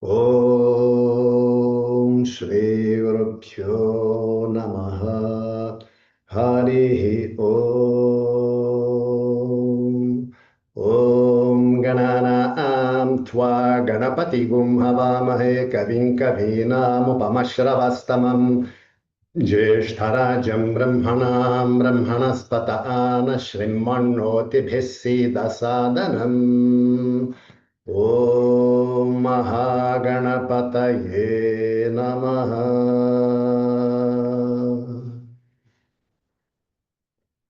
Om Shri Guru Pyo Namaha Hari Om Om Gananaam Tva Ganapati Gum Havamahe Kavim Kavinam Upamashravastamam Jeshtarajam Brahmanam Brahmanaspata Anashrimmannoti Bhissida Sadanam Om Mahagणपतये Namaha.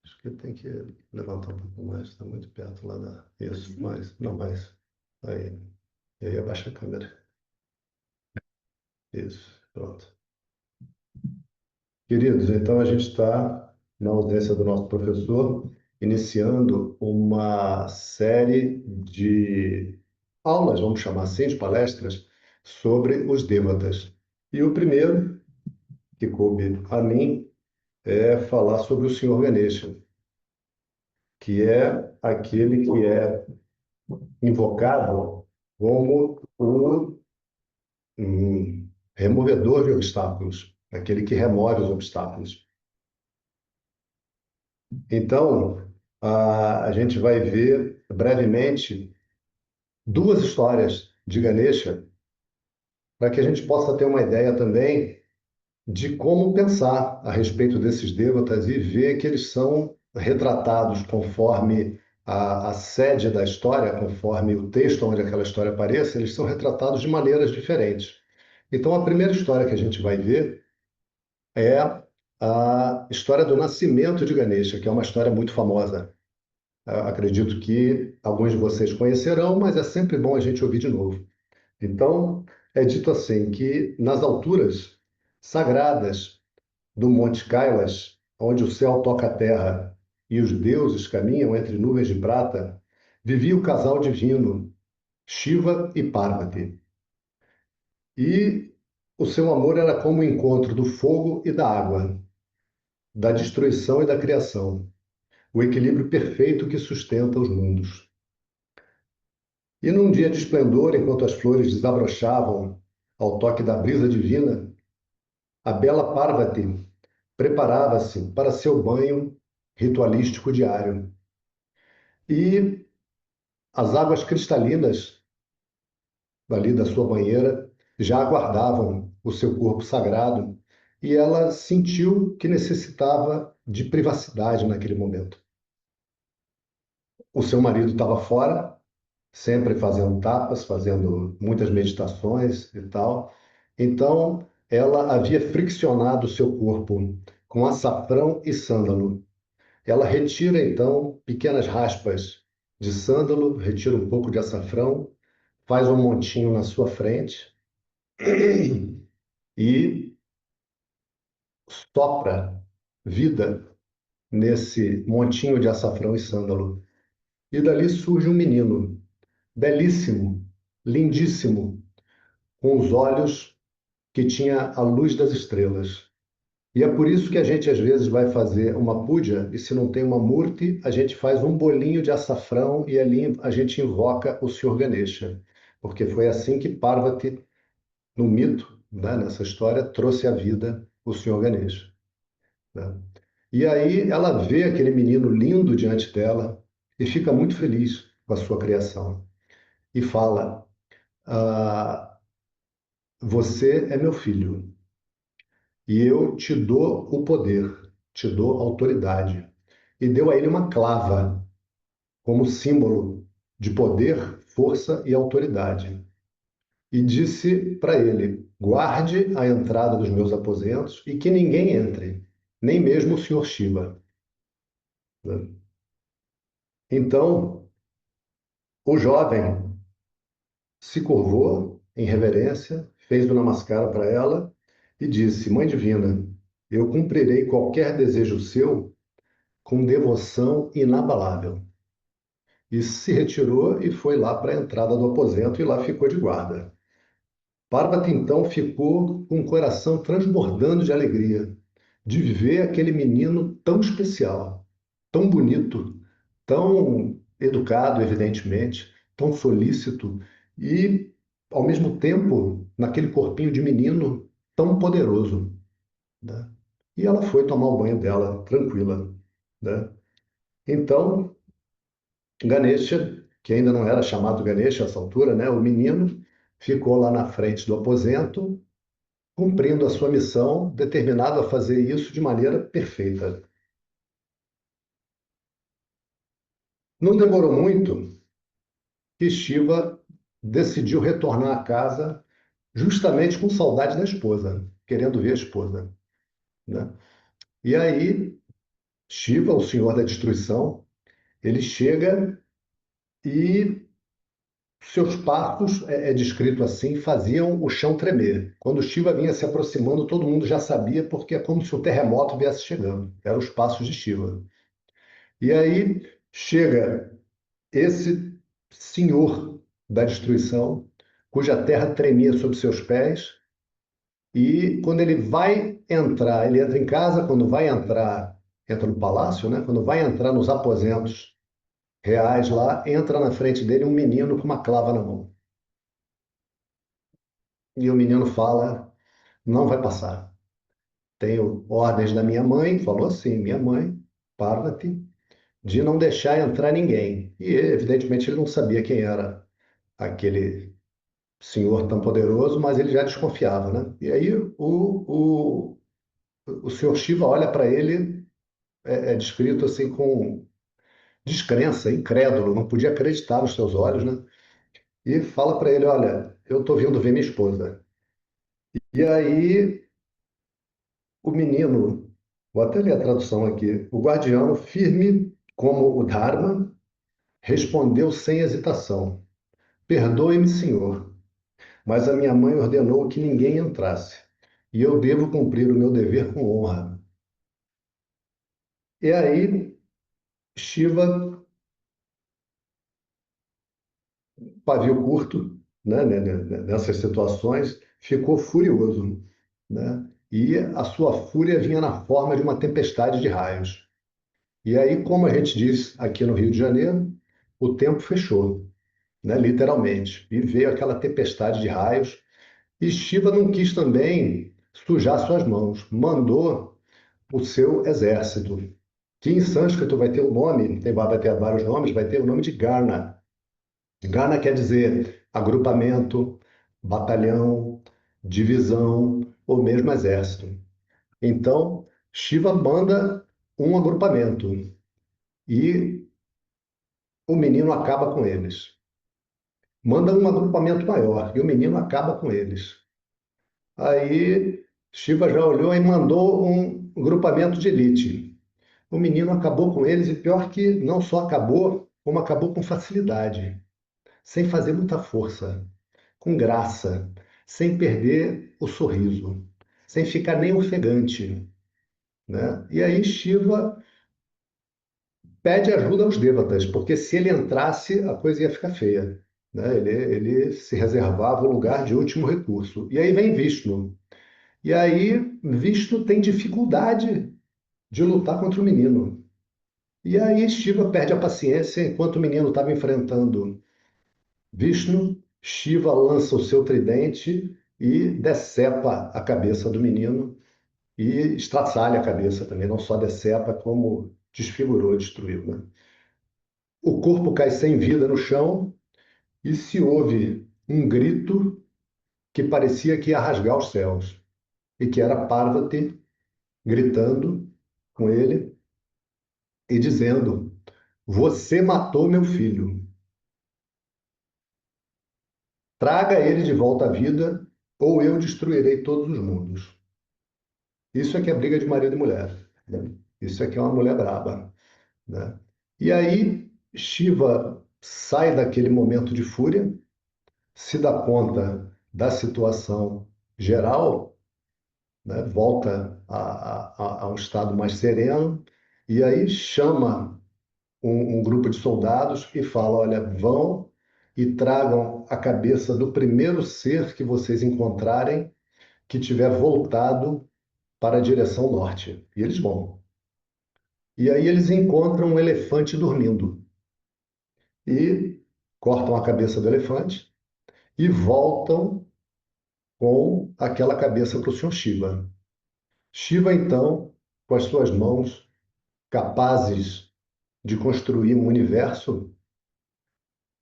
Acho que tem que levantar um pouco mais, está muito perto lá da. Isso, mais, não mais. Aí. E aí abaixa a câmera. Isso, pronto. Queridos, então a gente está, na ausência do nosso professor, iniciando uma série de aulas, vamos chamar assim, de palestras, sobre os Devatas. E o primeiro, que coube a mim, é falar sobre o Senhor Ganesha, que é aquele que é invocado como o removedor de obstáculos, aquele que remove os obstáculos. Então, a gente vai ver brevemente duas histórias de Ganesha, para que a gente possa ter uma ideia também de como pensar a respeito desses devatas e ver que eles são retratados conforme a sede da história, conforme o texto onde aquela história apareça, eles são retratados de maneiras diferentes. Então, a primeira história que a gente vai ver é a história do nascimento de Ganesha, que é uma história muito famosa. Acredito que alguns de vocês conhecerão, mas é sempre bom a gente ouvir de novo. Então, é dito assim que nas alturas sagradas do Monte Kailas, onde o céu toca a terra e os deuses caminham entre nuvens de prata, vivia o casal divino, Shiva e Parvati. E o seu amor era como o encontro do fogo e da água, da destruição e da criação, o equilíbrio perfeito que sustenta os mundos. E num dia de esplendor, enquanto as flores desabrochavam ao toque da brisa divina, a bela Parvati preparava-se para seu banho ritualístico diário. E as águas cristalinas ali da sua banheira já aguardavam o seu corpo sagrado e ela sentiu que necessitava de privacidade naquele momento. O seu marido estava fora, sempre fazendo tapas, fazendo muitas meditações e tal. Então, ela havia friccionado o seu corpo com açafrão e sândalo. Ela retira, então, pequenas raspas de sândalo, retira um pouco de açafrão, faz um montinho na sua frente e sopra vida nesse montinho de açafrão e sândalo. E dali surge um menino, belíssimo, lindíssimo, com os olhos que tinha a luz das estrelas. E é por isso que a gente às vezes vai fazer uma puja e se não tem uma murti, a gente faz um bolinho de açafrão e ali a gente invoca o Senhor Ganesha, porque foi assim que Parvati, no mito, né, nessa história, trouxe à vida o Senhor Ganesha, né? E aí ela vê aquele menino lindo diante dela e fica muito feliz com a sua criação e fala: você é meu filho. E eu te dou o poder, te dou autoridade. E deu a ele uma clava como símbolo de poder, força e autoridade. E disse para ele: guarde a entrada dos meus aposentos e que ninguém entre, nem mesmo o senhor Shiva. Então, o jovem se curvou em reverência, fez o namaskara para ela e disse: Mãe Divina, eu cumprirei qualquer desejo seu com devoção inabalável. E se retirou e foi lá para a entrada do aposento e lá ficou de guarda. Parvati então ficou com o coração transbordando de alegria de ver aquele menino tão especial, tão bonito, tão educado, evidentemente, tão solícito e ao mesmo tempo, naquele corpinho de menino tão poderoso, né? E ela foi tomar o banho dela, tranquila, né? Então, Ganesha, que ainda não era chamado Ganesha a essa altura, né? O menino ficou lá na frente do aposento, cumprindo a sua missão, determinado a fazer isso de maneira perfeita. Não demorou muito que Shiva decidiu retornar à casa justamente com saudade da esposa, querendo ver a esposa, né? E aí, Shiva, o senhor da destruição, ele chega e seus passos, é descrito assim, faziam o chão tremer. Quando Shiva vinha se aproximando, todo mundo já sabia, porque é como se um terremoto viesse chegando. Eram os passos de Shiva. E aí chega esse senhor da destruição, cuja terra tremia sob seus pés, e quando ele vai entrar, ele entra em casa, quando vai entrar, entra no palácio, né? Quando vai entrar nos aposentos reais lá, entra na frente dele um menino com uma clava na mão. E o menino fala: não vai passar. Tenho ordens da minha mãe, falou assim, minha mãe, Parvati, de não deixar entrar ninguém. E evidentemente ele não sabia quem era aquele senhor tão poderoso, mas ele já desconfiava, né? E aí o senhor Shiva olha para ele, é descrito assim com descrença, incrédulo, não podia acreditar nos seus olhos, né? E fala para ele, olha, eu estou vindo ver minha esposa. E aí o menino, vou até ler a tradução aqui, o guardião, firme como o Dharma, respondeu sem hesitação: perdoe-me, senhor, mas a minha mãe ordenou que ninguém entrasse, e eu devo cumprir o meu dever com honra. E aí, Shiva, pavio curto, nessas situações, ficou furioso, né? E a sua fúria vinha na forma de uma tempestade de raios. E aí, como a gente diz aqui no Rio de Janeiro, o tempo fechou, né? Literalmente. E veio aquela tempestade de raios. E Shiva não quis também sujar suas mãos, mandou o seu exército, que em sânscrito vai ter o nome, vai ter vários nomes, vai ter o nome de Garna. Garna quer dizer agrupamento, batalhão, divisão ou mesmo exército. Então, Shiva manda um agrupamento e o menino acaba com eles. Manda um agrupamento maior e o menino acaba com eles. Aí Shiva já olhou e mandou um grupamento de elite. O menino acabou com eles e pior que não só acabou, como acabou com facilidade, sem fazer muita força, com graça, sem perder o sorriso, sem ficar nem ofegante, né? E aí Shiva pede ajuda aos devatas, porque se ele entrasse, a coisa ia ficar feia, né? Ele se reservava o lugar de último recurso. E aí vem Vishnu. E aí Vishnu tem dificuldade de lutar contra o menino. E aí Shiva perde a paciência enquanto o menino estava enfrentando Vishnu. Shiva lança o seu tridente e decepa a cabeça do menino e estraçalha a cabeça também, não só decepa, como desfigurou, destruiu, né? O corpo cai sem vida no chão e se ouve um grito que parecia que ia rasgar os céus, e que era Parvati gritando com ele e dizendo: você matou meu filho, traga ele de volta à vida, ou eu destruirei todos os mundos. Isso é que é briga de marido e mulher, né? Isso é que é uma mulher braba, né? E aí Shiva sai daquele momento de fúria, se dá conta da situação geral, né? Volta a um estado mais sereno, e aí chama um grupo de soldados e fala: olha, vão e tragam a cabeça do primeiro ser que vocês encontrarem que tiver voltado para a direção norte. E eles vão. E aí eles encontram um elefante dormindo e cortam a cabeça do elefante e voltam com aquela cabeça para o Senhor Shiva. Shiva, então, com as suas mãos capazes de construir um universo,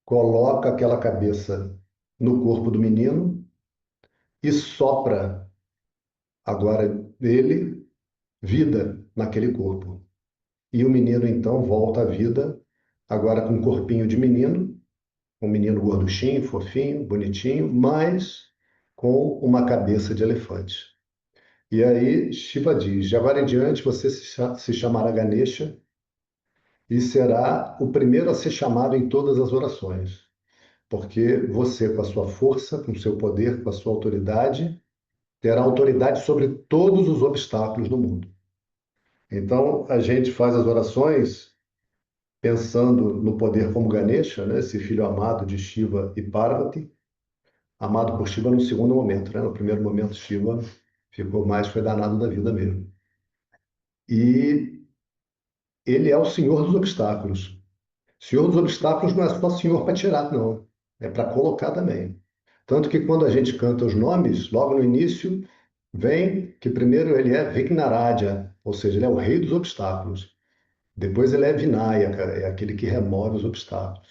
coloca aquela cabeça no corpo do menino e sopra agora dele vida naquele corpo. E o menino então volta à vida, agora com um corpinho de menino, um menino gorduchinho, fofinho, bonitinho, mas com uma cabeça de elefante. E aí Shiva diz: de agora em diante você se chamará Ganesha e será o primeiro a ser chamado em todas as orações, porque você, com a sua força, com o seu poder, com a sua autoridade, terá autoridade sobre todos os obstáculos do mundo. Então, a gente faz as orações pensando no poder como Ganesha, né, esse filho amado de Shiva e Parvati, amado por Shiva no segundo momento, né? No primeiro momento, Shiva ficou mais, foi danado da vida mesmo. E ele é o senhor dos obstáculos. Senhor dos obstáculos não é só senhor para tirar, não. É para colocar também. Tanto que quando a gente canta os nomes, logo no início, vem que primeiro ele é Vignaraja, ou seja, ele é o rei dos obstáculos. Depois ele é Vinayaka, é aquele que remove os obstáculos,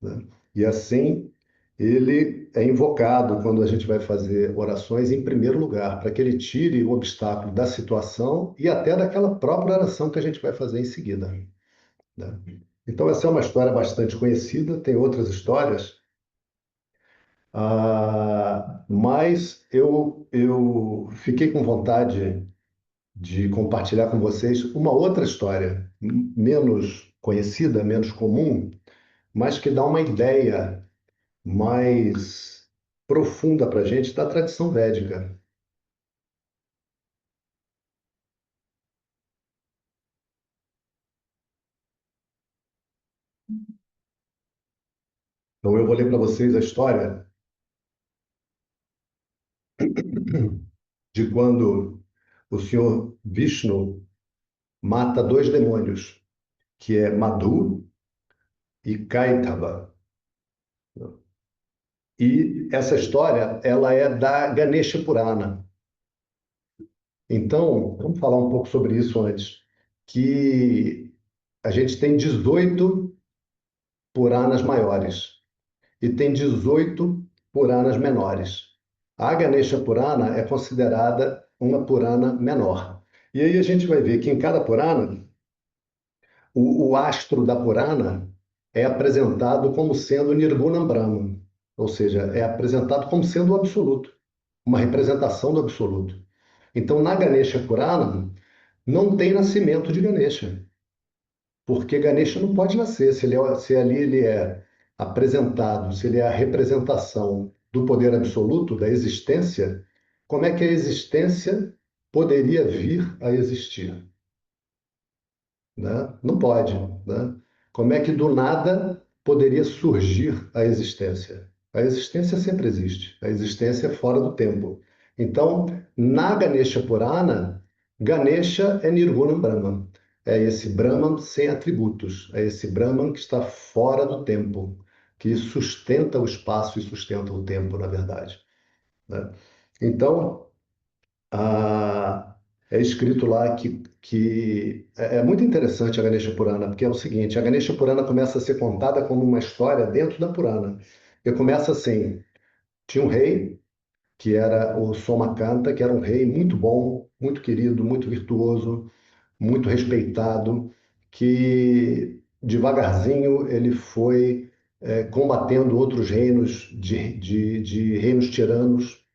né? E assim ele é invocado quando a gente vai fazer orações em primeiro lugar, para que ele tire o obstáculo da situação e até daquela própria oração que a gente vai fazer em seguida, né? Então, essa é uma história bastante conhecida, tem outras histórias, mas eu fiquei com vontade de compartilhar com vocês uma outra história, menos conhecida, menos comum, mas que dá uma ideia mais profunda para a gente da tradição védica. Então, eu vou ler para vocês a história de quando o senhor Vishnu mata dois demônios, que é Madhu e Kaitava. E essa história, ela é da Ganesha Purana. Então, vamos falar um pouco sobre isso antes, que a gente tem 18 Puranas maiores e tem 18 Puranas menores. A Ganesha Purana é considerada uma Purana menor. E aí a gente vai ver que em cada Purana, o astro da Purana é apresentado como sendo Nirgunam Brahman, ou seja, é apresentado como sendo o absoluto, uma representação do absoluto. Então, na Ganesha Purana, não tem nascimento de Ganesha, porque Ganesha não pode nascer se ali ele é apresentado, se ele é a representação do poder absoluto, da existência, como é que a existência poderia vir a existir? Né? Não pode, né? Como é que do nada poderia surgir a existência? A existência sempre existe, a existência é fora do tempo. Então, na Ganesha Purana, Ganesha é Nirgunam Brahman. É esse Brahman sem atributos, é esse Brahman que está fora do tempo, que sustenta o espaço e sustenta o tempo, na verdade, né? Então, ah, é escrito lá que é muito interessante a Ganesha Purana, porque é o seguinte, a Ganesha Purana começa a ser contada como uma história dentro da Purana. E começa assim, tinha um rei, que era o Somakanta, que era um rei muito bom, muito querido, muito virtuoso, muito respeitado, que devagarzinho ele foi combatendo outros reinos de reinos tiranos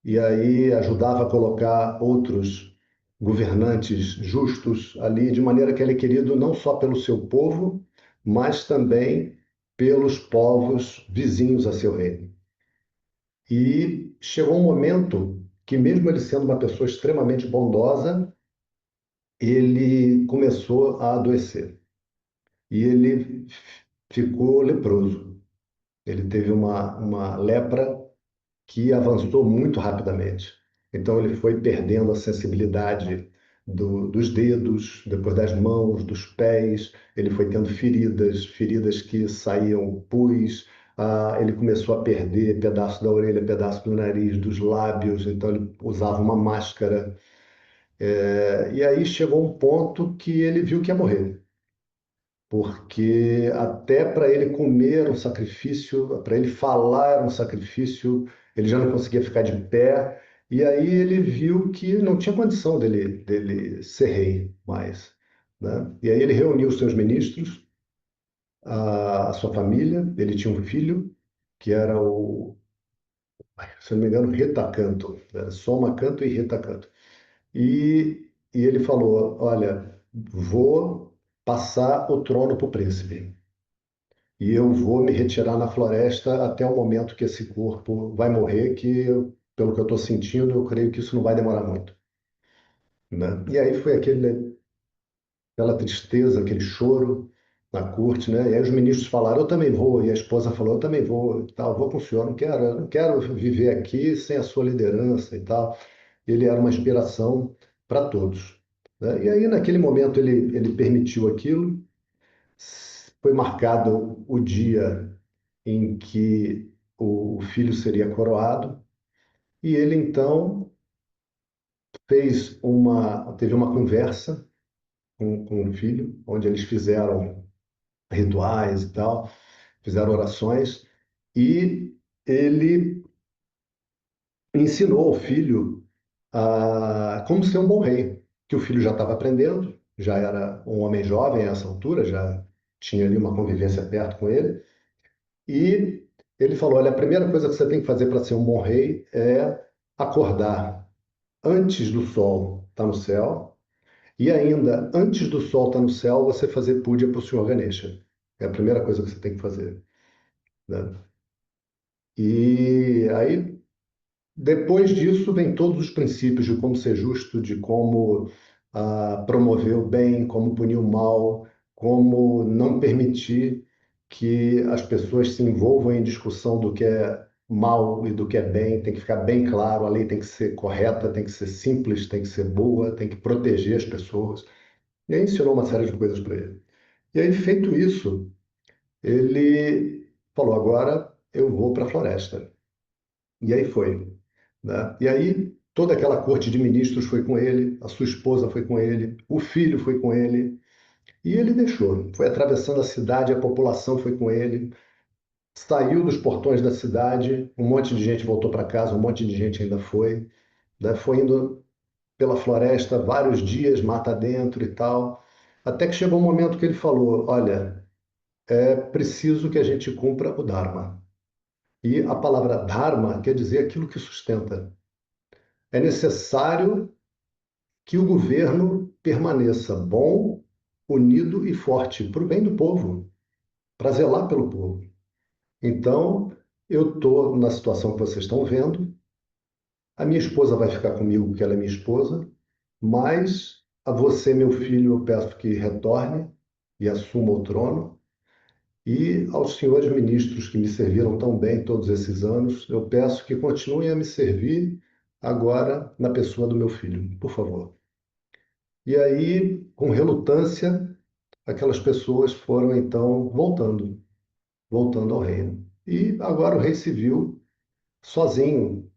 e aí ajudava a colocar outros governantes justos ali, de maneira que ele é querido não só pelo seu povo, mas também pelos povos vizinhos a seu reino. E chegou um momento que, mesmo ele sendo uma pessoa extremamente bondosa, ele começou a adoecer e ele ficou leproso. Ele teve uma lepra que avançou muito rapidamente. Então, ele foi perdendo a sensibilidade dos dedos, depois das mãos, dos pés, ele foi tendo feridas, feridas que saíam pus, Ele começou a perder pedaço da orelha, pedaço do nariz, dos lábios, então ele usava uma máscara. E aí chegou um ponto que ele viu que ia morrer, porque até para ele comer era um sacrifício, para ele falar era um sacrifício, ele já não conseguia ficar de pé, e aí ele viu que não tinha condição dele ser rei mais, né? E aí ele reuniu os seus ministros, a sua família, ele tinha um filho, que era se não me engano, Retacanto, era Soma Canto e Retacanto. E ele falou, olha, vou passar o trono para o príncipe. E eu vou me retirar na floresta até o momento que esse corpo vai morrer, que, pelo que eu estou sentindo, eu creio que isso não vai demorar muito, né? E aí foi aquela tristeza, aquele choro na corte, né? E aí os ministros falaram, eu também vou. E a esposa falou, eu também vou, e tal, vou com o senhor, não quero viver aqui sem a sua liderança e tal. Ele era uma inspiração para todos, né? E aí, naquele momento, ele permitiu aquilo. Foi marcado o dia em que o filho seria coroado, e ele então teve uma conversa com o filho, onde eles fizeram rituais e tal, fizeram orações, e ele ensinou ao filho a como ser um bom rei, que o filho já estava aprendendo, já era um homem jovem a essa altura, já tinha ali uma convivência perto com ele, e ele falou: olha, a primeira coisa que você tem que fazer para ser um bom rei é acordar antes do sol estar no céu, e ainda antes do sol estar no céu, você fazer puja para o Senhor Ganesha. É a primeira coisa que você tem que fazer, né? E aí, depois disso, vem todos os princípios de como ser justo, de como promover o bem, como punir o mal, como não permitir que as pessoas se envolvam em discussão do que é mal e do que é bem. Tem que ficar bem claro, a lei tem que ser correta, tem que ser simples, tem que ser boa, tem que proteger as pessoas. E aí ensinou uma série de coisas para ele. E aí, feito isso, ele falou: agora eu vou para a floresta. E aí foi, né? E aí toda aquela corte de ministros foi com ele, a sua esposa foi com ele, o filho foi com ele, e ele deixou. Foi atravessando a cidade, a população foi com ele, saiu dos portões da cidade, um monte de gente voltou para casa, um monte de gente ainda foi, né? Foi indo pela floresta vários dias, mata dentro e tal, até que chegou um momento que ele falou: olha, é preciso que a gente cumpra o Dharma. E a palavra Dharma quer dizer aquilo que sustenta. É necessário que o governo permaneça bom, unido e forte para o bem do povo, para zelar pelo povo. Então, eu estou na situação que vocês estão vendo. A minha esposa vai ficar comigo porque ela é minha esposa, mas a você, meu filho, eu peço que retorne e assuma o trono. E aos senhores ministros que me serviram tão bem todos esses anos, eu peço que continuem a me servir agora na pessoa do meu filho, por favor. E aí, com relutância, aquelas pessoas foram então voltando ao reino. E agora o rei se viu sozinho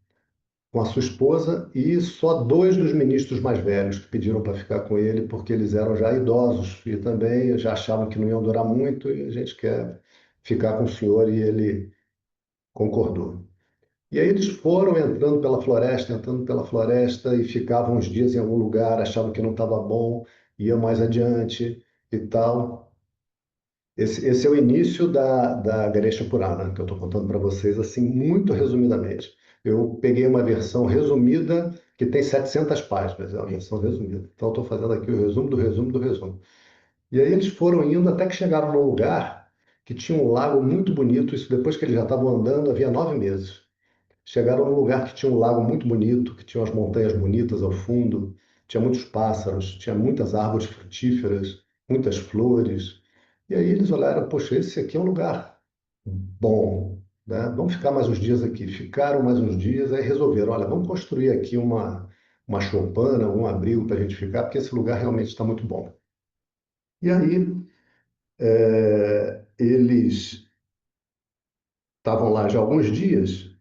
com a sua esposa e só dois dos ministros mais velhos que pediram para ficar com ele, porque eles eram já idosos e também já achavam que não iam durar muito e a gente quer ficar com o senhor, e ele concordou. E aí eles foram entrando pela floresta e ficavam uns dias em algum lugar, achavam que não estava bom, iam mais adiante e tal. Esse é o início da Ganesha Purana, que eu estou contando para vocês, assim, muito resumidamente. Eu peguei uma versão resumida que tem 700 páginas, é uma versão resumida. Então, eu estou fazendo aqui o resumo do resumo do resumo. E aí eles foram indo até que chegaram num lugar que tinha um lago muito bonito, isso depois que eles já estavam andando, havia 9 meses. Chegaram num lugar que tinha um lago muito bonito, que tinha umas montanhas bonitas ao fundo, tinha muitos pássaros, tinha muitas árvores frutíferas, muitas flores. E aí eles olharam: poxa, esse aqui é um lugar bom, né? Vamos ficar mais uns dias aqui. Ficaram mais uns dias, aí resolveram: olha, vamos construir aqui uma choupana, um abrigo para a gente ficar, porque esse lugar realmente está muito bom. E aí eles estavam lá já há alguns dias,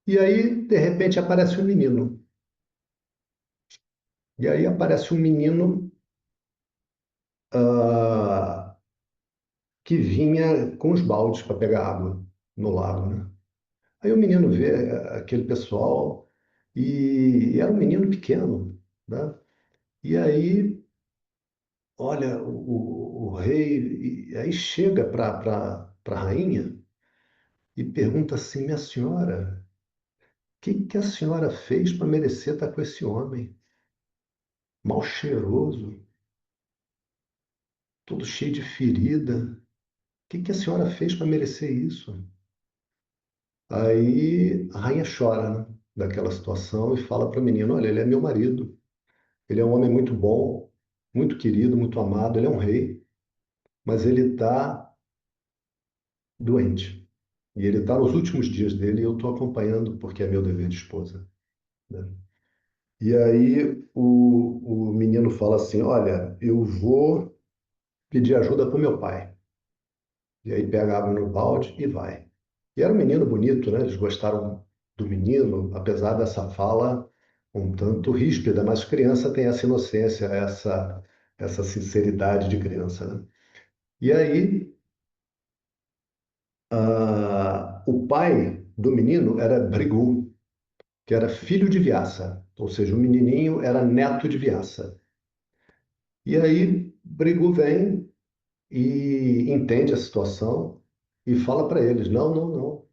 e aí, de repente, aparece um menino. E aí aparece um menino ah, que vinha com os baldes para pegar água no lago, né? Aí o menino vê aquele pessoal e era um menino pequeno, né? E aí, olha, o rei e aí chega para a rainha e pergunta assim, minha senhora, o que que a senhora fez para merecer estar com esse homem? Mal cheiroso, todo cheio de ferida. O que que a senhora fez para merecer isso? Aí a rainha chora, né, daquela situação e fala para o menino: olha, ele é meu marido, ele é um homem muito bom, muito querido, muito amado, ele é um rei, mas ele está doente. E ele está nos últimos dias dele e eu estou acompanhando porque é meu dever de esposa, né? E aí o menino fala assim: olha, eu vou pedir ajuda para o meu pai. E aí pega água no balde e vai. E era um menino bonito, né? Eles gostaram do menino, apesar dessa fala um tanto ríspida, mas criança tem essa inocência, essa sinceridade de criança, né? E aí, o pai do menino era Brigu, que era filho de Vyasa, ou seja, o menininho era neto de Vyasa. E aí, Brigu vem e entende a situação e fala para eles: não, não, não.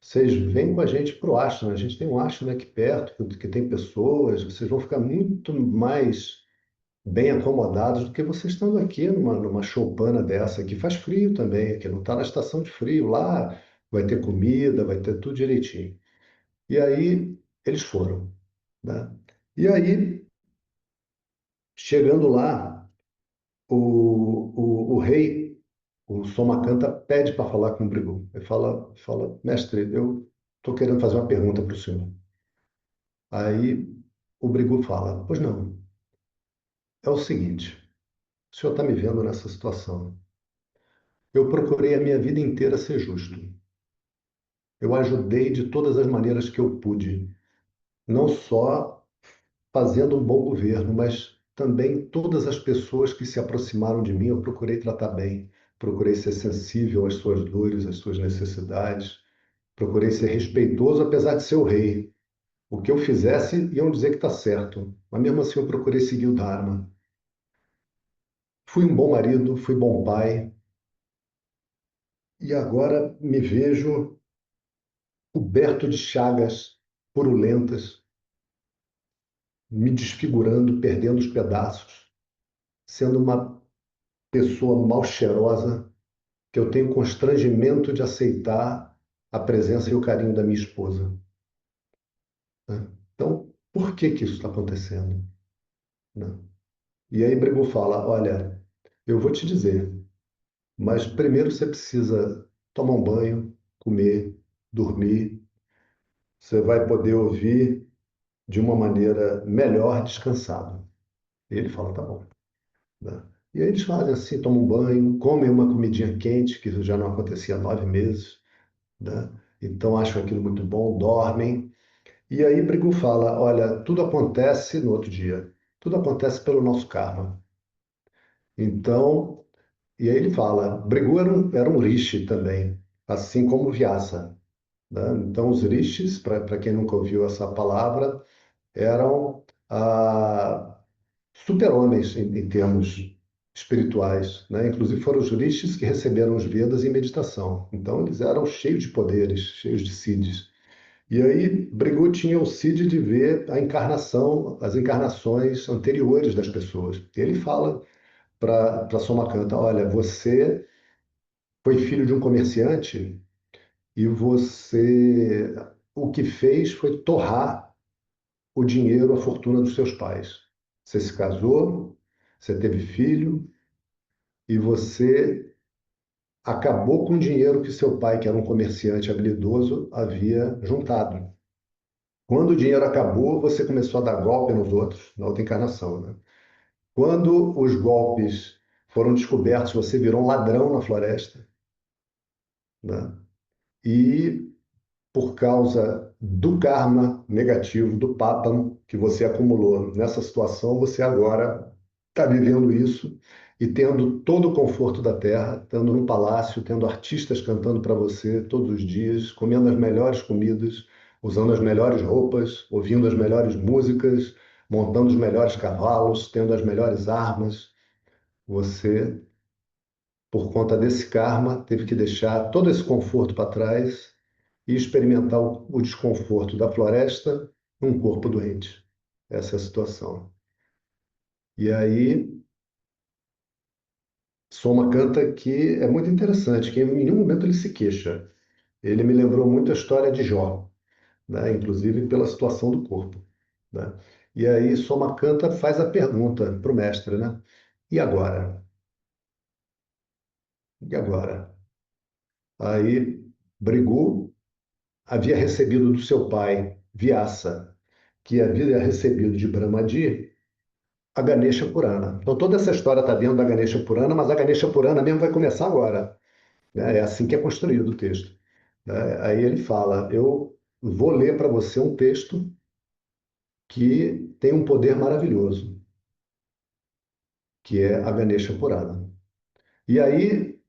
Vocês vêm com a gente para o ashram. A gente tem um ashram aqui perto, que tem pessoas. Vocês vão ficar muito mais bem acomodados do que vocês estando aqui numa choupana dessa, que faz frio também, aqui não está na estação de frio. Lá vai ter comida, vai ter tudo direitinho. E aí eles foram, né? E aí, chegando lá, o rei, o Somakanta, pede para falar com o Brigu. Ele fala, mestre, eu estou querendo fazer uma pergunta para o senhor. Aí o Brigu fala: pois não, é o seguinte, o senhor está me vendo nessa situação. Eu procurei a minha vida inteira ser justo. Eu ajudei de todas as maneiras que eu pude, não só fazendo um bom governo, mas também todas as pessoas que se aproximaram de mim, eu procurei tratar bem, procurei ser sensível às suas dores, às suas necessidades, procurei ser respeitoso, apesar de ser o rei. O que eu fizesse, iam dizer que está certo, mas mesmo assim eu procurei seguir o Dharma. Fui um bom marido, fui bom pai, e agora me vejo coberto de chagas purulentas, me desfigurando, perdendo os pedaços, sendo uma pessoa mal cheirosa, que eu tenho constrangimento de aceitar a presença e o carinho da minha esposa, né? Então, por que que isso está acontecendo, né? E aí Bregu fala: olha, eu vou te dizer, mas primeiro você precisa tomar um banho, comer, dormir. Você vai poder ouvir de uma maneira melhor, descansado. E ele fala, tá bom, né? E aí eles fazem assim, tomam um banho, comem uma comidinha quente, que isso já não acontecia há 9 meses, né? Então acham aquilo muito bom, dormem. E aí Brigu fala, olha, tudo acontece no outro dia. Tudo acontece pelo nosso karma. Então, e aí ele fala, Brigu era um rishi também, assim como Vyasa, né? Então, os rishis, para quem nunca ouviu essa palavra, eram super-homens em termos espirituais, né? Inclusive foram os rishis que receberam os Vedas em meditação. Então, eles eram cheios de poderes, cheios de siddhis. E aí, Brigu tinha o siddhi de ver a encarnação, as encarnações anteriores das pessoas. E ele fala para Somakanta, olha, você foi filho de um comerciante e você o que fez foi torrar o dinheiro, a fortuna dos seus pais. Você se casou, você teve filho e você acabou com o dinheiro que seu pai, que era um comerciante habilidoso, havia juntado. Quando o dinheiro acabou, você começou a dar golpe nos outros, na outra encarnação, né? Quando os golpes foram descobertos, você virou um ladrão na floresta, né? e por causa do karma negativo, do papam que você acumulou nessa situação, você agora está vivendo isso e tendo todo o conforto da terra, estando num palácio, tendo artistas cantando para você todos os dias, comendo as melhores comidas, usando as melhores roupas, ouvindo as melhores músicas, montando os melhores cavalos, tendo as melhores armas. Você, por conta desse karma, teve que deixar todo esse conforto para trás e experimentar o desconforto da floresta num corpo doente. Essa é a situação. E aí, Soma canta que é muito interessante, que em nenhum momento ele se queixa. Ele me lembrou muito a história de Jó, né? Inclusive pela situação do corpo, né? E aí, Soma canta faz a pergunta para o mestre, né? E agora? E agora? Aí, Brigu havia recebido do seu pai, Vyasa, que havia recebido de Brahmadi, a Ganesha Purana. Então, toda essa história está dentro da Ganesha Purana, mas a Ganesha Purana mesmo vai começar agora, né? É assim que é construído o texto, né? Aí ele fala: eu vou ler para você um texto que tem um poder maravilhoso, que é a Ganesha Purana. E aí,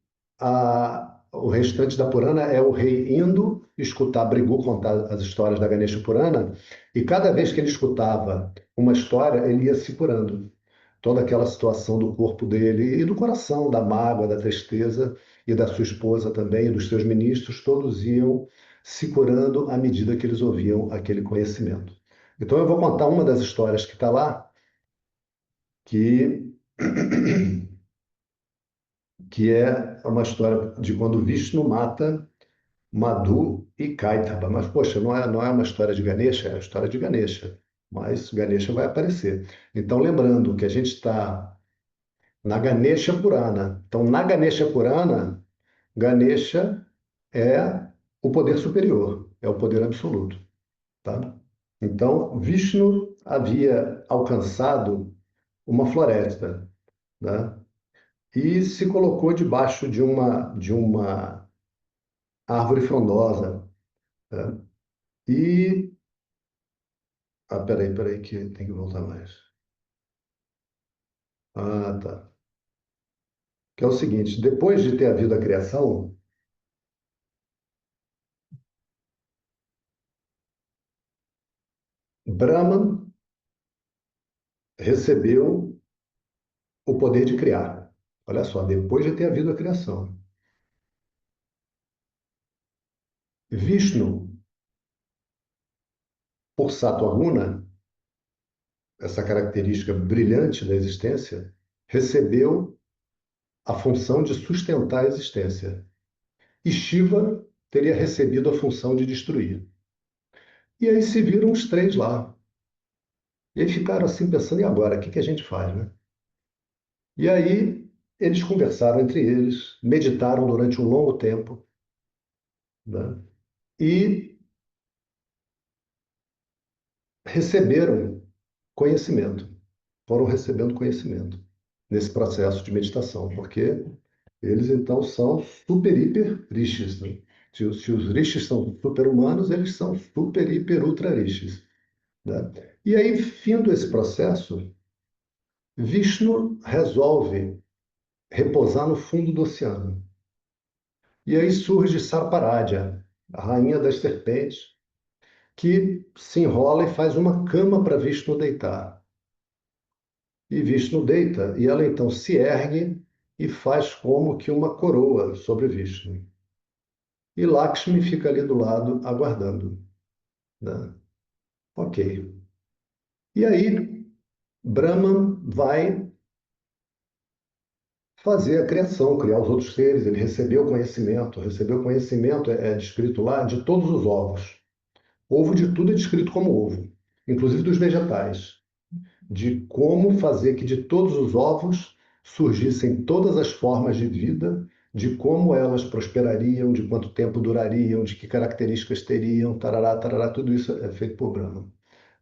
o restante da Purana é o rei indo escutar Brigu contar as histórias da Ganesha Purana, e cada vez que ele escutava uma história, ele ia se curando. Toda aquela situação do corpo dele e do coração, da mágoa, da tristeza, e da sua esposa também, e dos seus ministros, todos iam se curando à medida que eles ouviam aquele conhecimento. Então eu vou contar uma das histórias que está lá, que, que é uma história de quando Vishnu mata Madhu e Kaitaba. Mas, poxa, não é uma história de Ganesha, é a história de Ganesha. Mas Ganesha vai aparecer. Então, lembrando que a gente está na Ganesha Purana. Então, na Ganesha Purana, Ganesha é o poder superior, é o poder absoluto, tá? Então, Vishnu havia alcançado uma floresta, né? E se colocou debaixo de uma árvore frondosa, né? E peraí, que tem que voltar mais. Ah, tá. Que é o seguinte, depois de ter havido a criação, Brahman recebeu o poder de criar. Olha só, depois de ter havido a criação. Vishnu, por Sattva-guna, essa característica brilhante da existência, recebeu a função de sustentar a existência. E Shiva teria recebido a função de destruir. E aí se viram os três lá. E aí ficaram assim pensando, e agora? O que que a gente faz, né? E aí eles conversaram entre eles, meditaram durante um longo tempo, né? E receberam conhecimento, foram recebendo conhecimento nesse processo de meditação, porque eles então são super, hiper rishis, né? Se os rishis são super-humanos, eles são super, hiper, ultra rishis, né? E aí, findo esse processo, Vishnu resolve repousar no fundo do oceano. E aí surge Sarparádia, a rainha das serpentes, que se enrola e faz uma cama para Vishnu deitar. E Vishnu deita, e ela então se ergue e faz como que uma coroa sobre Vishnu. E Lakshmi fica ali do lado, aguardando, né? Ok. E aí, Brahman vai fazer a criação, criar os outros seres. Ele recebeu conhecimento, é descrito lá, de todos os ovos. Ovo de tudo é descrito como ovo, inclusive dos vegetais. De como fazer que de todos os ovos surgissem todas as formas de vida, de como elas prosperariam, de quanto tempo durariam, de que características teriam, tarará, tarará, tudo isso é feito por Brahma,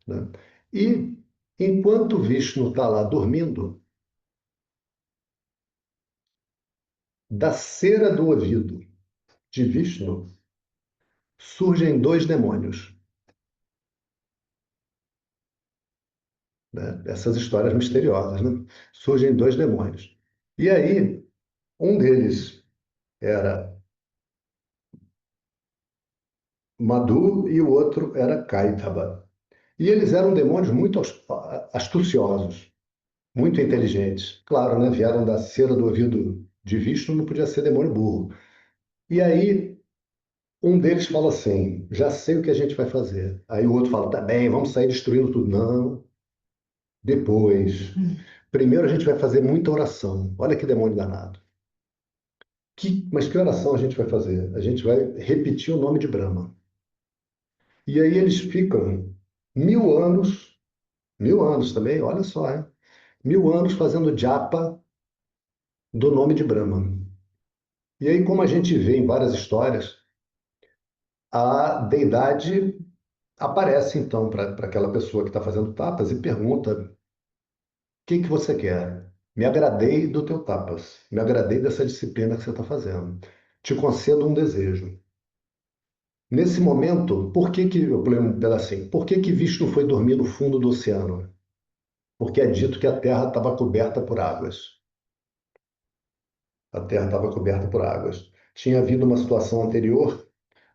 né? E enquanto Vishnu está lá dormindo, da cera do ouvido de Vishnu surgem dois demônios, né? Essas histórias misteriosas, né? Surgem dois demônios. E aí, um deles era Madu e o outro era Kaitaba. E eles eram demônios muito astuciosos, muito inteligentes. Claro, né? Vieram da cera do ouvido de Vishnu, não podia ser demônio burro. E aí, um deles fala assim: já sei o que a gente vai fazer. Aí o outro fala: tá bem, vamos sair destruindo tudo. Não, depois. Primeiro a gente vai fazer muita oração. Olha que demônio danado. Mas que oração a gente vai fazer? A gente vai repetir o nome de Brahma. E aí eles ficam 1000 anos, 1000 anos também, olha só, hein? 1000 anos fazendo japa do nome de Brahma. E aí, como a gente vê em várias histórias, a deidade aparece então para aquela pessoa que está fazendo tapas e pergunta: o que que você quer? Me agradei do teu tapas, me agradei dessa disciplina que você está fazendo. Te concedo um desejo. Nesse momento, por que que, eu pulei um pedacinho, por que que Vishnu foi dormir no fundo do oceano? Porque é dito que a terra estava coberta por águas. A terra estava coberta por águas. Tinha havido uma situação anterior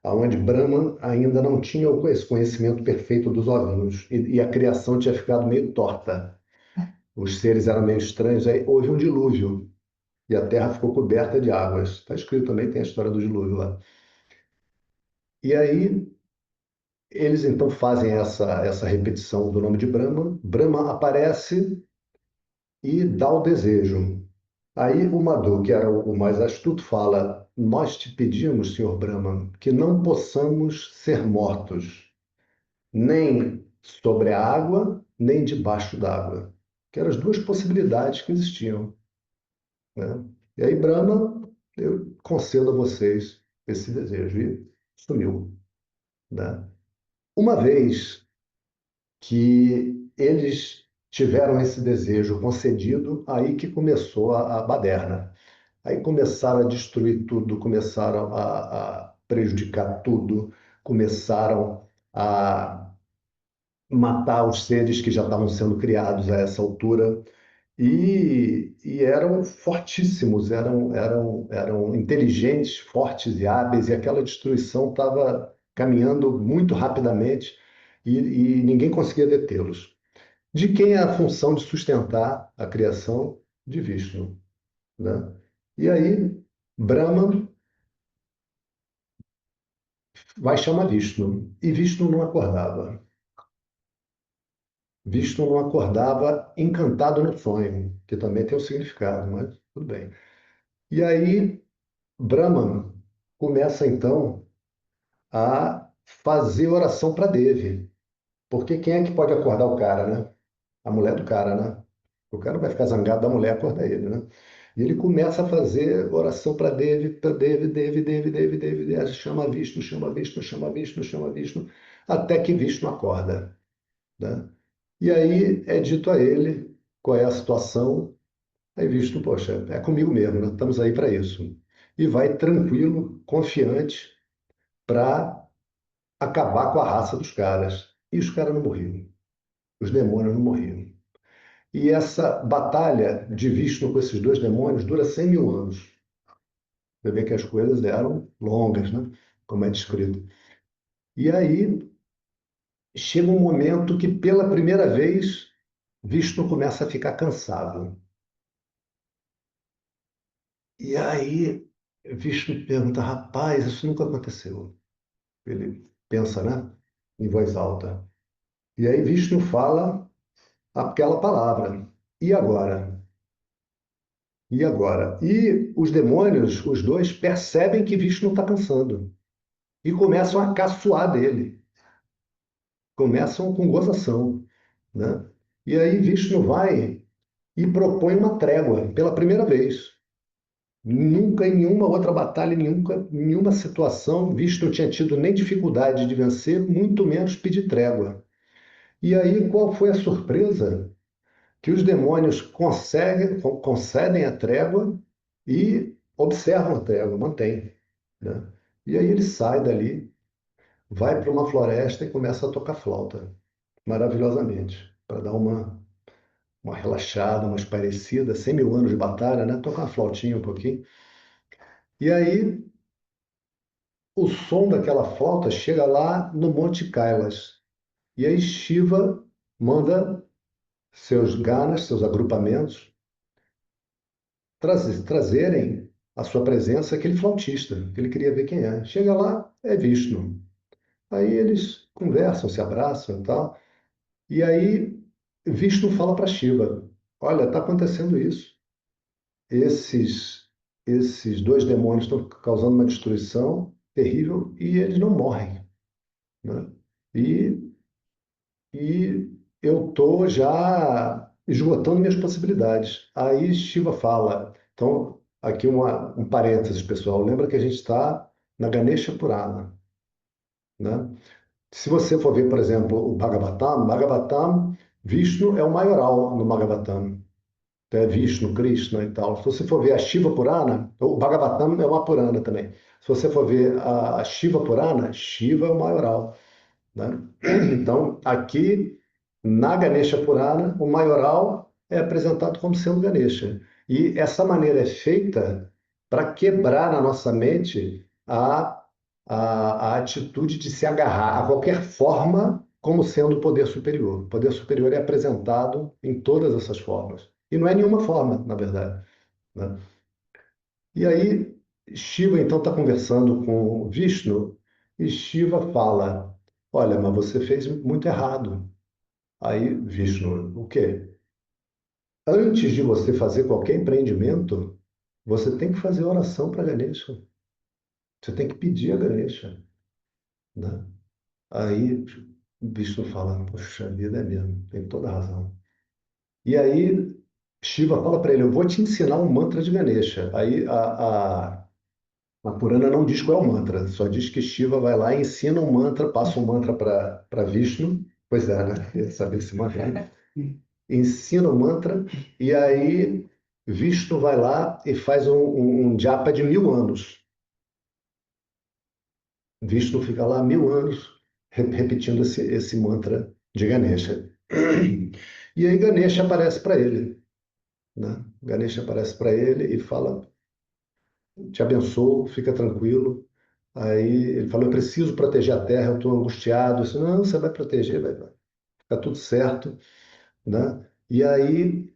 onde Brahma ainda não tinha esse conhecimento perfeito dos ovinhos e a criação tinha ficado meio torta. Os seres eram meio estranhos, aí houve um dilúvio e a terra ficou coberta de águas. Está escrito também, tem a história do dilúvio lá. E aí eles então fazem essa repetição do nome de Brahma. Brahma aparece e dá o desejo. Aí o Madhu, que era o mais astuto, fala: nós te pedimos, senhor Brahma, que não possamos ser mortos, nem sobre a água, nem debaixo d'água, que eram as duas possibilidades que existiam, né? E aí Brahma, eu concedo a vocês esse desejo, e sumiu, né? Uma vez que eles tiveram esse desejo concedido, aí que começou a baderna. Aí começaram a destruir tudo, começaram a prejudicar tudo, começaram a matar os seres que já estavam sendo criados a essa altura e eram fortíssimos, eram inteligentes, fortes e hábeis, e aquela destruição estava caminhando muito rapidamente e ninguém conseguia detê-los. De quem é a função de sustentar a criação? De Vishnu, né? E aí, Brahma vai chamar Vishnu, e Vishnu não acordava. Vishnu não acordava encantado no sonho, que também tem um significado, mas tudo bem. E aí, Brahma começa então a fazer oração para Devi, porque quem é que pode acordar o cara, né? A mulher do cara, né? O cara vai ficar zangado da mulher acordar ele, né? E ele começa a fazer oração para Devi, Devi, Devi, Devi, Devi, Devi, chama Vishnu, chama Vishnu, chama Vishnu, chama Vishnu, até que Vishnu acorda, né? E aí é dito a ele qual é a situação. Aí Vishnu, poxa, é comigo mesmo, né? Estamos aí para isso. E vai tranquilo, confiante, para acabar com a raça dos caras. E os caras não morriam, os demônios não morriam. E essa batalha de Vishnu com esses dois demônios dura 100 mil anos. Você vê que as coisas eram longas, né? Como é descrito. E aí chega um momento que, pela primeira vez, Vishnu começa a ficar cansado. E aí Vishnu pergunta: rapaz, isso nunca aconteceu. Ele pensa, né? Em voz alta. E aí Vishnu fala aquela palavra: e agora? E agora? E os demônios, os dois, percebem que Vishnu está cansando e começam a caçoar dele, começam com gozação, né? E aí Vishnu vai e propõe uma trégua pela primeira vez. Nunca em nenhuma outra batalha, em nenhuma situação, Vishnu tinha tido nem dificuldade de vencer, muito menos pedir trégua. E aí qual foi a surpresa? Que os demônios concedem a trégua e observam a trégua, mantêm, né? E aí ele sai dali vai para uma floresta e começa a tocar flauta, maravilhosamente, para dar uma relaxada, uma espairecida, 100 mil anos de batalha, né? Tocar uma flautinha um pouquinho. E aí o som daquela flauta chega lá no Monte Kailas. E aí Shiva manda seus ganas, seus agrupamentos, trazerem à sua presença aquele flautista, que ele queria ver quem é. Chega lá, é Vishnu. Aí eles conversam, se abraçam e tal. E aí Vishnu fala para Shiva: Olha, está acontecendo isso. Esses, esses dois demônios estão causando uma destruição terrível e eles não morrem, né? E, e eu estou já esgotando minhas possibilidades. Aí Shiva fala, então, aqui um parênteses, pessoal. Lembra que a gente está na Ganesha Purana, né? Se você for ver, por exemplo, o Bhagavatam, Vishnu é o maioral no Bhagavatam. É Vishnu, Krishna e tal. Se você for ver a Shiva Purana, o Bhagavatam é uma Purana também. Se você for ver a Shiva Purana, Shiva é o maioral, né? Então, aqui na Ganesha Purana, o maioral é apresentado como sendo Ganesha. E essa maneira é feita para quebrar na nossa mente a atitude de se agarrar a qualquer forma como sendo o poder superior. O poder superior é apresentado em todas essas formas. E não é nenhuma forma, na verdade, né? E aí, Shiva então está conversando com Vishnu e Shiva fala: Olha, mas você fez muito errado. Aí, Vishnu, o quê? Antes de você fazer qualquer empreendimento, você tem que fazer oração para Ganesha. Você tem que pedir a Ganesha, né? Aí, Vishnu fala: Poxa vida, é mesmo, tem toda a razão. E aí, Shiva fala para ele: Eu vou te ensinar um mantra de Ganesha. Aí, a Purana não diz qual é o mantra, só diz que Shiva vai lá e ensina um mantra, passa um mantra para Vishnu. Pois é, né? Queria saber esse mantra. Ensina o mantra, e aí Vishnu vai lá e faz um japa de 1000 anos. Vishnu fica lá 1000 anos repetindo esse mantra de Ganesha. E aí Ganesha aparece para ele, né? Ganesha aparece para ele e fala: Te abençoo, fica tranquilo. Aí ele falou: Eu preciso proteger a terra, eu estou angustiado. Eu disse: Não, você vai proteger, vai ficar tudo certo, né? E aí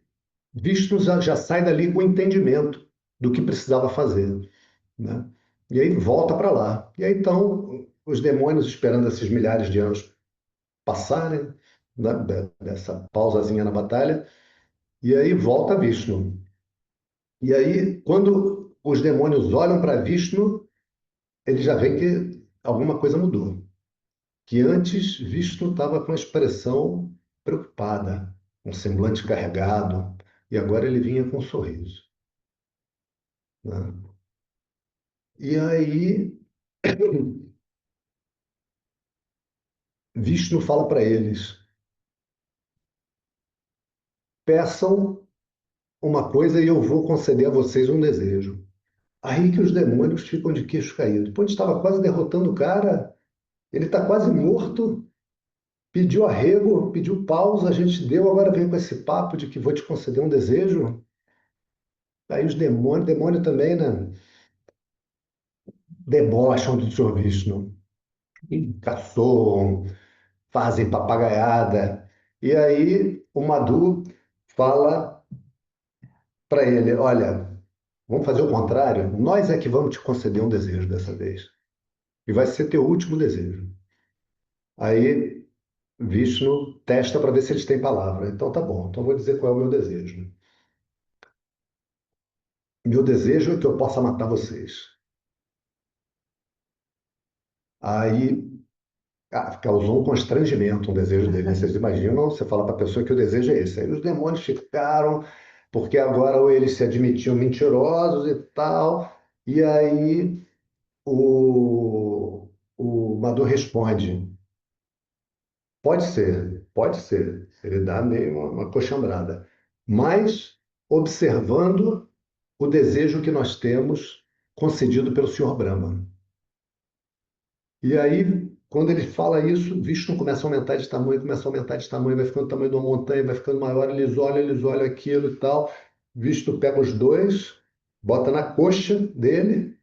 Vishnu já sai dali com o entendimento do que precisava fazer, né? E aí volta para lá. E aí então os demônios, esperando esses milhares de anos passarem, né, dessa pausazinha na batalha, e aí volta Vishnu. E aí, quando os demônios olham para Vishnu, eles já veem que alguma coisa mudou. Que antes Vishnu estava com a expressão preocupada, um semblante carregado, e agora ele vinha com um sorriso, né? E aí Vishnu fala para eles: peçam uma coisa e eu vou conceder a vocês um desejo. Aí que os demônios ficam de queixo caído. Depois estava quase derrotando o cara, ele está quase morto, pediu arrego, pediu pausa, a gente deu, agora vem com esse papo de que vou te conceder um desejo. Aí os demônios, demônio também, né? Debocham do Sr. Vishnu, caçoam, fazem papagaiada. E aí o Madhu fala para ele: Olha, vamos fazer o contrário? Nós é que vamos te conceder um desejo dessa vez. E vai ser teu último desejo. Aí Vishnu testa para ver se eles têm palavra. Então tá bom, então vou dizer qual é o meu desejo. Meu desejo é que eu possa matar vocês. Aí causou um constrangimento um desejo dele, né? Vocês imaginam, você fala para a pessoa que o desejo é esse. Aí os demônios ficaram, porque agora eles se admitiam mentirosos e tal. E aí o Madhu responde: pode ser. Ele dá meio uma coxambrada. Mas observando o desejo que nós temos concedido pelo Senhor Brahma. E aí quando ele fala isso, Vishnu começa a aumentar de tamanho, começa a aumentar de tamanho, vai ficando do tamanho de uma montanha, vai ficando maior, eles olham aquilo e tal. Vishnu pega os dois, bota na coxa dele,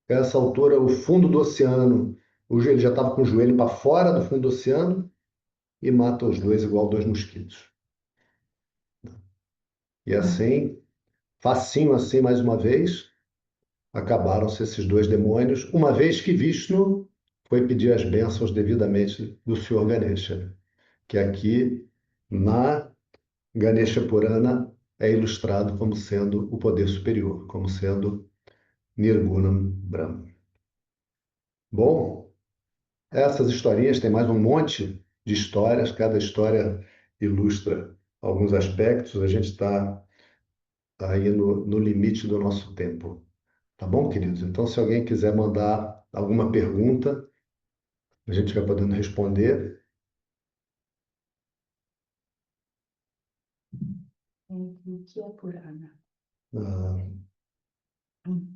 a essa altura, o fundo do oceano, ele já estava com o joelho para fora do fundo do oceano e mata os dois igual dois mosquitos. E assim, facinho assim mais uma vez, acabaram-se esses dois demônios, uma vez que Vishnu foi pedir as bênçãos devidamente do Senhor Ganesha, que aqui na Ganesha Purana é ilustrado como sendo o poder superior, como sendo Nirgunam Brahma. Bom, essas historinhas têm mais um monte de histórias, cada história ilustra alguns aspectos, a gente está aí no limite do nosso tempo. Tá bom, queridos? Então, se alguém quiser mandar alguma pergunta, a gente vai podendo responder. O que é Purana? Ah, Hum.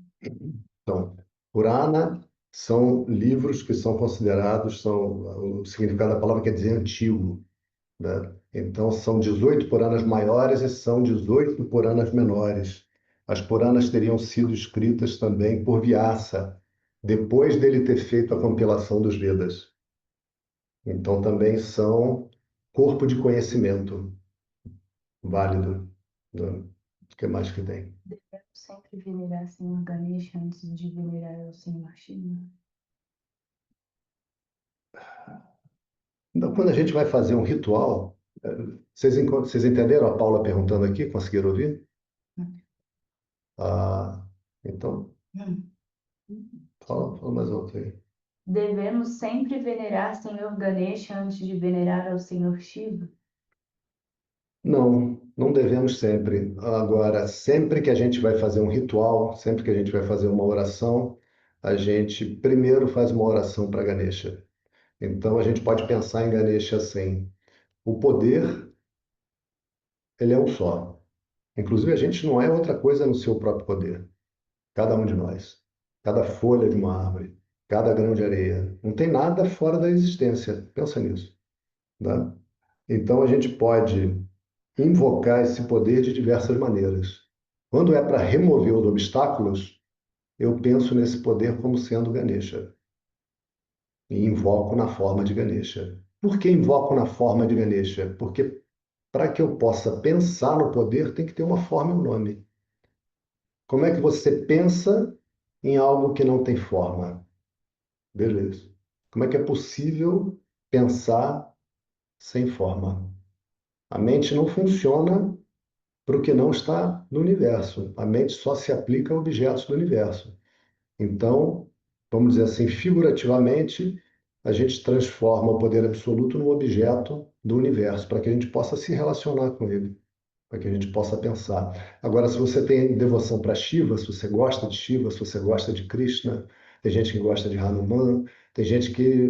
então, Purana são livros que são considerados, o significado da palavra quer dizer antigo, né? Então, são 18 Puranas maiores e são 18 Puranas menores. As Puranas teriam sido escritas também por Vyasa, depois dele ter feito a compilação dos Vedas. Então, também são corpo de conhecimento válido, né? O que mais que tem? Devemos sempre venerar Senhor Ganesha antes de venerar o Senhor Shiva? Então, quando a gente vai fazer um ritual, vocês entenderam a Paula perguntando aqui? Conseguiram ouvir? Hum. Ah, então, Hum. fala mais alto aí. Devemos sempre venerar Senhor Ganesha antes de venerar ao Senhor Shiva? Não, não devemos sempre. Agora, sempre que a gente vai fazer um ritual, sempre que a gente vai fazer uma oração, a gente primeiro faz uma oração para Ganesha. Então, a gente pode pensar em Ganesha assim: o poder, ele é um só. Inclusive, a gente não é outra coisa no seu próprio poder. Cada um de nós, cada folha de uma árvore, cada grão de areia. Não tem nada fora da existência. Pensa nisso, né? Então, a gente pode invocar esse poder de diversas maneiras. Quando é para remover os obstáculos, eu penso nesse poder como sendo Ganesha e invoco na forma de Ganesha. Por que invoco na forma de Ganesha? Porque para que eu possa pensar no poder, tem que ter uma forma e um nome. Como é que você pensa em algo que não tem forma? Beleza. Como é que é possível pensar sem forma? A mente não funciona para o que não está no universo. A mente só se aplica a objetos do universo. Então, vamos dizer assim, figurativamente, a gente transforma o poder absoluto num objeto do universo, para que a gente possa se relacionar com ele, para que a gente possa pensar. Agora, se você tem devoção para Shiva, se você gosta de Shiva, se você gosta de Krishna, tem gente que gosta de Hanuman, tem gente que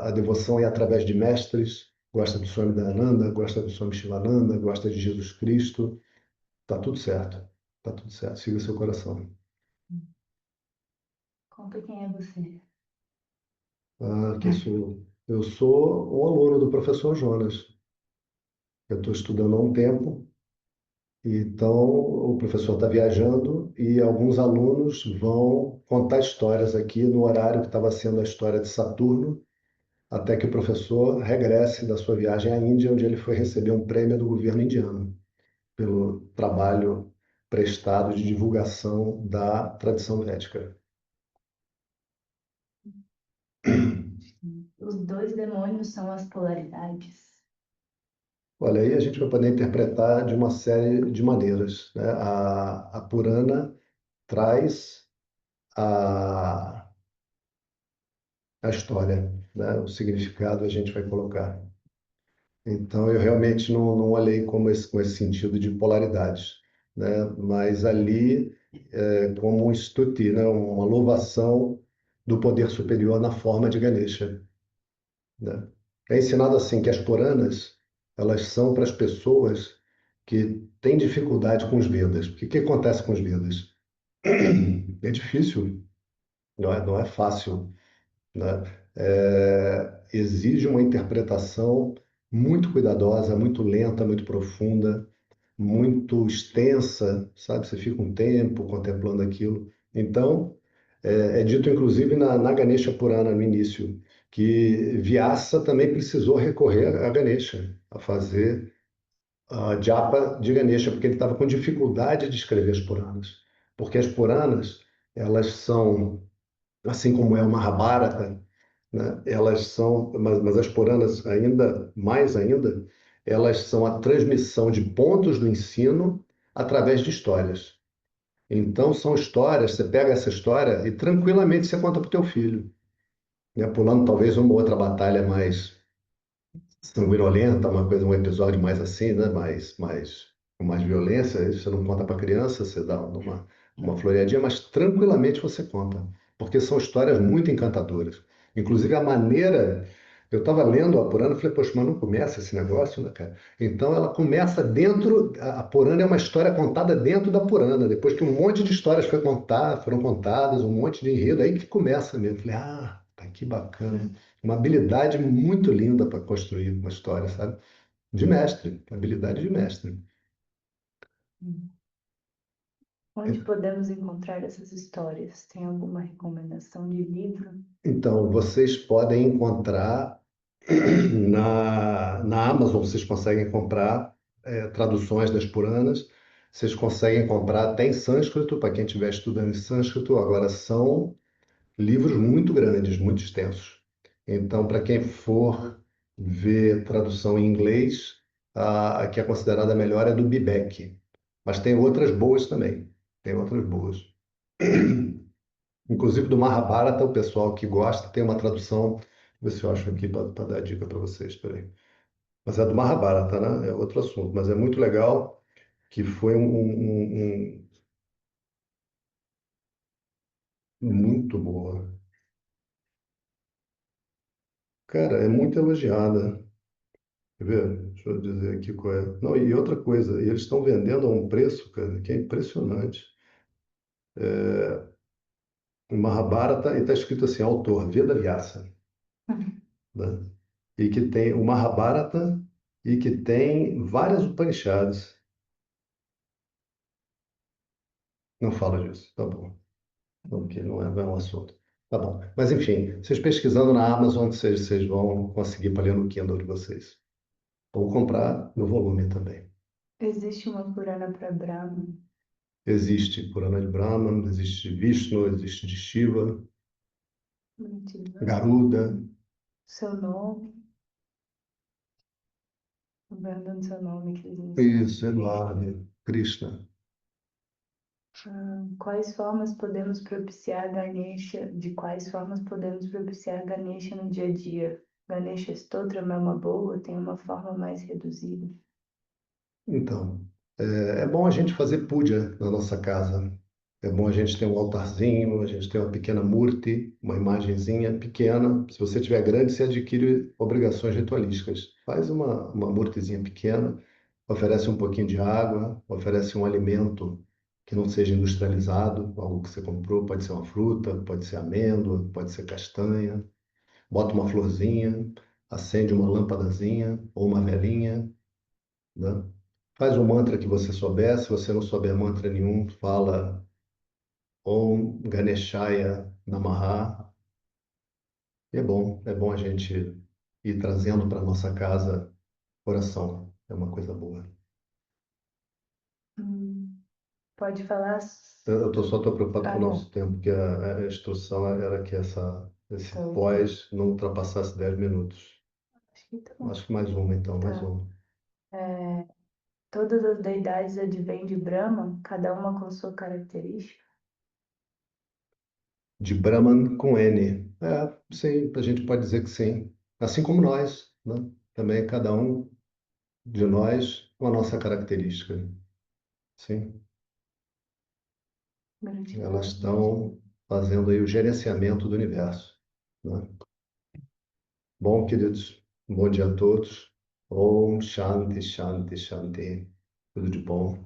a devoção é através de mestres, gosta do Swami Dayananda, gosta do Swami Shivananda, gosta de Jesus Cristo. Tá tudo certo. Tá tudo certo. Siga o seu coração. Conta quem é você. Ah, quem sou eu? Eu sou um aluno do professor Jonas. Eu estou estudando há um tempo, então o professor está viajando e alguns alunos vão contar histórias aqui no horário que estava sendo a história de Saturno, até que o professor regresse da sua viagem à Índia, onde ele foi receber um prêmio do governo indiano pelo trabalho prestado de divulgação da tradição védica. Os dois demônios são as polaridades. Olha, aí a gente vai poder interpretar de uma série de maneiras, né? A Purana traz a, a história, né? O significado a gente vai colocar. Então, eu realmente não olhei com esse sentido de polaridades, né? Mas ali, como um stuti, né? Uma louvação do poder superior na forma de Ganesha, né? É ensinado assim que as Puranas, elas são para as pessoas que têm dificuldade com os Vedas. Porque o que acontece com os Vedas? É difícil, não é fácil, né? exige uma interpretação muito cuidadosa, muito lenta, muito profunda, muito extensa, sabe? Você fica um tempo contemplando aquilo. Então, é dito inclusive na Ganesha Purana, no início, que Vyasa também precisou recorrer a Ganesha, a fazer a japa de Ganesha, porque ele estava com dificuldade de escrever as Puranas. Porque as Puranas, elas são, assim como é o Mahabharata, né? Elas são, mas as Puranas ainda, mais ainda, elas são a transmissão de pontos do ensino através de histórias. Então, são histórias, você pega essa história e tranquilamente você conta para o teu filho, né? Pulando talvez uma outra batalha mais sanguinolenta, uma coisa, um episódio mais assim, né? Com mais violência, isso você não conta para criança, você dá uma floreadinha, mas tranquilamente você conta, porque são histórias muito encantadoras. Inclusive a maneira, eu estava lendo a Purana e falei, poxa, mas não começa esse negócio, né, cara? Então ela começa dentro, a Purana é uma história contada dentro da Purana, depois que um monte de histórias foram contadas, um monte de enredo, aí que começa mesmo. Eu falei, ah, tá, que bacana. Uma habilidade muito linda para construir uma história, sabe? De mestre, habilidade de mestre. Onde podemos encontrar essas histórias? Tem alguma recomendação de livro? Então, vocês podem encontrar na Amazon, vocês conseguem comprar traduções das Puranas, vocês conseguem comprar até em sânscrito, para quem estiver estudando em sânscrito. Agora, são livros muito grandes, muito extensos. Então, para quem for ver tradução em inglês, a que é considerada a melhor é do Bibec. Mas tem outras boas também. Tem outras boas. Inclusive do Mahabharata, o pessoal que gosta tem uma tradução. Vou ver se eu acho aqui para dar dica para vocês. Peraí. Mas é do Mahabharata, né? É outro assunto. Mas é muito legal que foi muito boa. Cara, é muito elogiada. Quer ver? Deixa eu dizer aqui qual é. Não, e outra coisa, eles estão vendendo a um preço, cara, que é impressionante. O Mahabharata, e está escrito assim, autor, Veda Vyasa, né? E que tem o Mahabharata e que tem várias Upanishads. Não fala disso, tá bom. Porque não é um assunto. Tá bom. Mas, enfim, vocês pesquisando na Amazon, vocês vão conseguir para ler no Kindle de vocês. Ou comprar no volume também. Existe uma Purana para Brahma? Existe Purana de Brahman, existe de Vishnu, existe de Shiva, Muito bem. Garuda. Seu nome? Lembrando do seu nome que eles mencionam. Isso, Eduardo, Krishna. Quais formas podemos propiciar Ganesha? De quais formas podemos propiciar Ganesha no dia a dia? Ganesha Stotram é uma boa? Tem uma forma mais reduzida? Então, é bom a gente fazer puja na nossa casa. É bom a gente ter um altarzinho, a gente ter uma pequena murti, uma imagenzinha pequena. Se você tiver grande, você adquire obrigações ritualísticas. Faz uma murtizinha pequena, oferece um pouquinho de água, oferece um alimento que não seja industrializado, algo que você comprou, pode ser uma fruta, pode ser amêndoa, pode ser castanha. Bota uma florzinha, acende uma lâmpadazinha ou uma velinha, né? Faz um mantra que você souber. Se você não souber mantra nenhum, fala Om Ganeshaya Namaha. E é bom a gente ir trazendo para nossa casa oração. É uma coisa boa. Hum, pode falar? Eu só estou preocupado com Ah, o não. nosso tempo, porque a instrução era que esse Então, pós não ultrapassasse 10 minutos. acho que tá bom. Acho que mais uma, então, mais Tá. uma. Todas as deidades advêm de Brahma, cada uma com sua característica. De Brahman com N. Sim, a gente pode dizer que sim. Assim como nós, né? Também cada um de nós com a nossa característica. Sim, elas Gratidão, gratidão. estão fazendo aí o gerenciamento do universo, né? Bom, queridos, um bom dia a todos. Om Shanti, Shanti, Shanti. Tudo de bom.